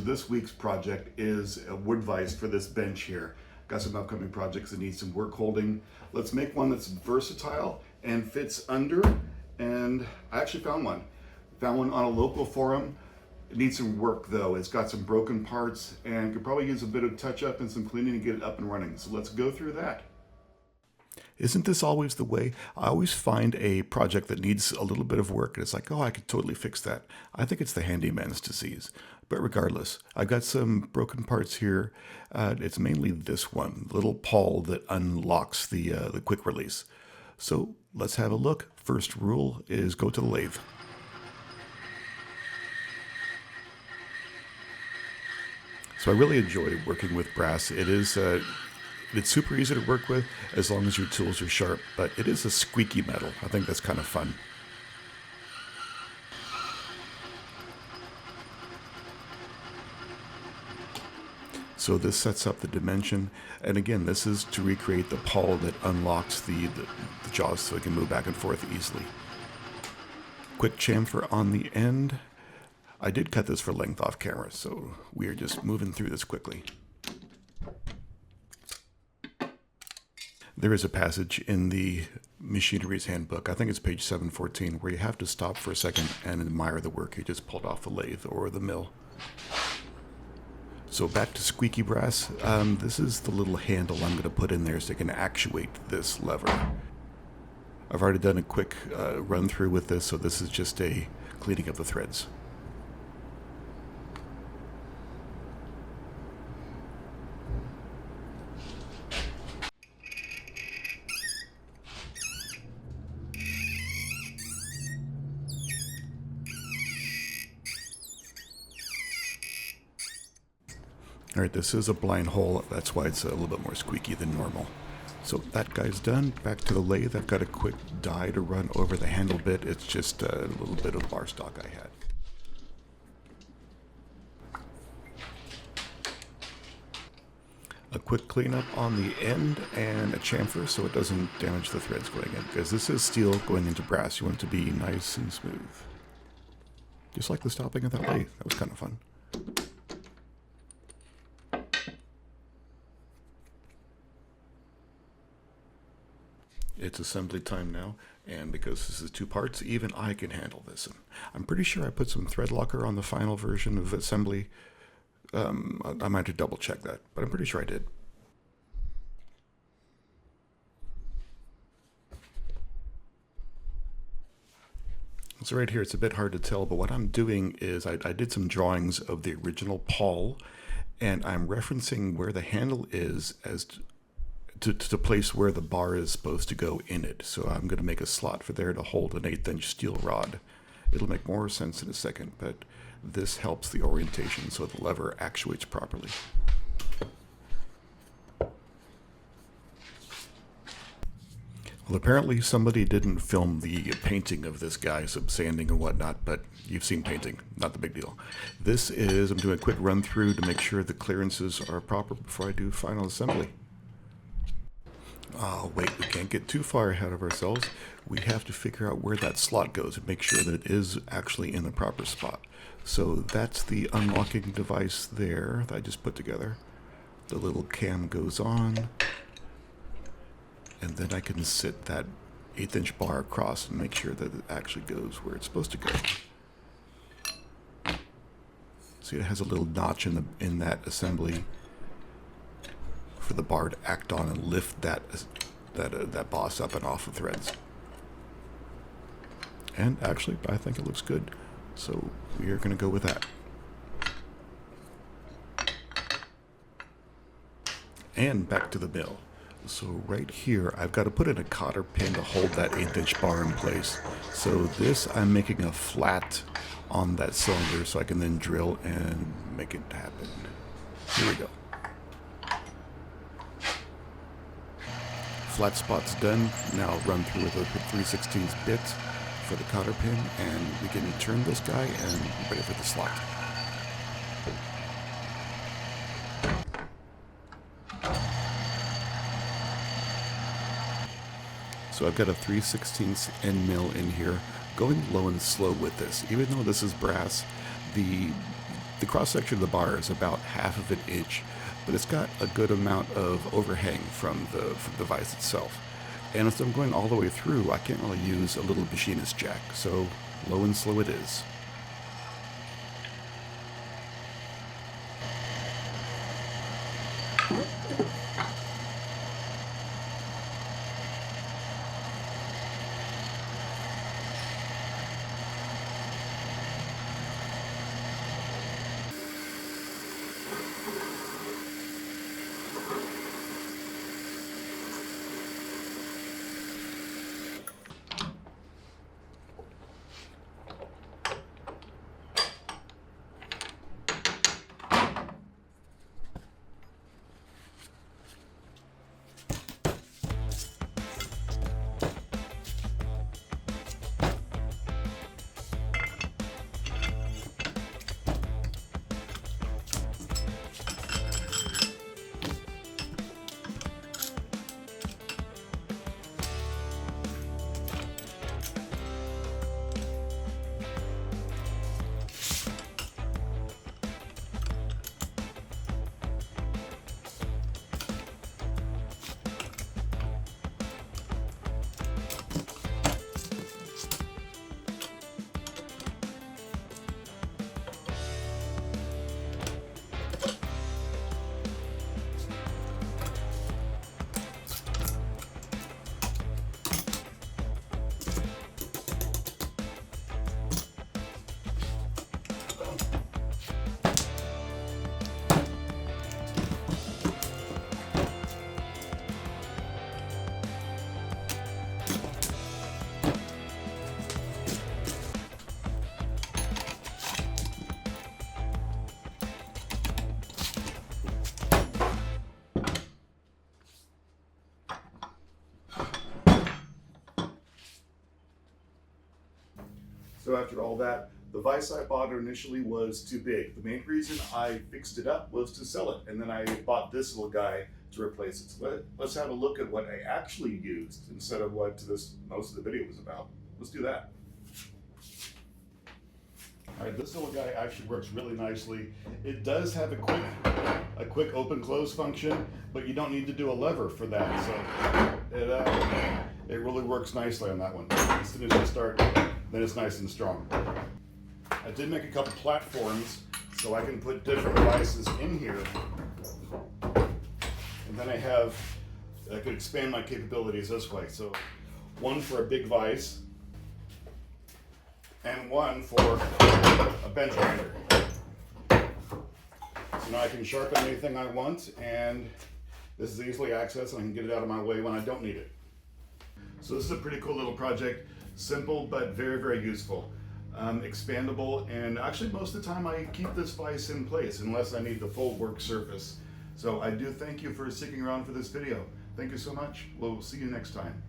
So this week's project is a wood vise for this bench here. Got some upcoming projects that need some work holding. Let's make one that's versatile and fits under. And I actually found one. Found one on a local forum. It needs some work though. It's got some broken parts and could probably use a bit of touch up and some cleaning to get it up and running. So let's go through that. Isn't this always the way? I always find a project that needs a little bit of work and it's like, oh, I could totally fix that. I think it's the handyman's disease. But regardless, I got some broken parts here. It's mainly this one, little Pawl that unlocks the quick release. So let's have a look. First rule is go to the lathe. So I really enjoy working with brass. It's super easy to work with as long as your tools are sharp, but it is a squeaky metal. I think that's kind of fun. So this sets up the dimension, and again, this is to recreate the pawl that unlocks the jaws so it can move back and forth easily. Quick chamfer on the end. I did cut this for length off camera, so we are just moving through this quickly. There is a passage in the Machinery's Handbook, I think it's page 714, where you have to stop for a second and admire the work you just pulled off the lathe or the mill. So back to squeaky brass. This is the little handle I'm going to put in there so it can actuate this lever. I've already done a quick run through with this, so this is just a cleaning of the threads. Alright, this is a blind hole, that's why it's a little bit more squeaky than normal. So that guy's done. Back to the lathe. I've got a quick die to run over the handle bit. It's just a little bit of bar stock I had. A quick cleanup on the end and a chamfer so it doesn't damage the threads going in, because this is steel going into brass. You want it to be nice and smooth. Just like the stopping of that lathe. That was kind of fun. It's assembly time now, and because this is two parts, even I can handle this. And I'm pretty sure I put some thread locker on the final version of assembly. I might have to double check that, but I'm pretty sure I did. So right here, it's a bit hard to tell, but what I'm doing is I did some drawings of the original Pawl, and I'm referencing where the handle is as to place where the bar is supposed to go in it. So I'm going to make a slot for there to hold an 1/8" steel rod. It'll make more sense in a second, but this helps the orientation so the lever actuates properly. Well, apparently somebody didn't film the painting of this guy, some sanding and whatnot, but you've seen painting, not the big deal. This is, I'm doing a quick run through to make sure the clearances are proper before I do final assembly. Oh, wait, we can't get too far ahead of ourselves. We have to figure out where that slot goes and make sure that it is actually in the proper spot. So that's the unlocking device there that I just put together. The little cam goes on, and then I can sit that 1/8" bar across and make sure that it actually goes where it's supposed to go. See, it has a little notch in that assembly for the bar to act on and lift that boss up and off the threads. And actually, I think it looks good, so we are going to go with that. And back to the mill. So right here, I've got to put in a cotter pin to hold that 1/8" bar in place. So this, I'm making a flat on that cylinder so I can then drill and make it happen. Here we go. Flat spot's done. Now run through with a 3/16 bit for the cotter pin, and we can turn this guy and ready for the slot. So I've got a 3/16 end mill in here, going low and slow with this. Even though this is brass, the The cross-section of the bar is about 1/2 inch, but it's got a good amount of overhang from the vise itself. And as I'm going all the way through, I can't really use a little machinist jack, so low and slow it is. So after all that, the vise I bought initially was too big. The main reason I fixed it up was to sell it, and then I bought this little guy to replace it. So let's have a look at what I actually used instead of what most of the video was about. Let's do that. All right, this little guy actually works really nicely. It does have a quick open close function, but you don't need to do a lever for that. So it really works nicely on that one. As soon as you start, then it's nice and strong. I did make a couple platforms so I can put different devices in here. And then I could expand my capabilities this way. So one for a big vise and one for a bench grinder. So now I can sharpen anything I want, and this is easily accessed and I can get it out of my way when I don't need it. So this is a pretty cool little project. Simple, but very, very useful. Expandable, and actually most of the time I keep this vise in place unless I need the full work surface. So I do thank you for sticking around for this video. Thank you so much. We'll see you next time.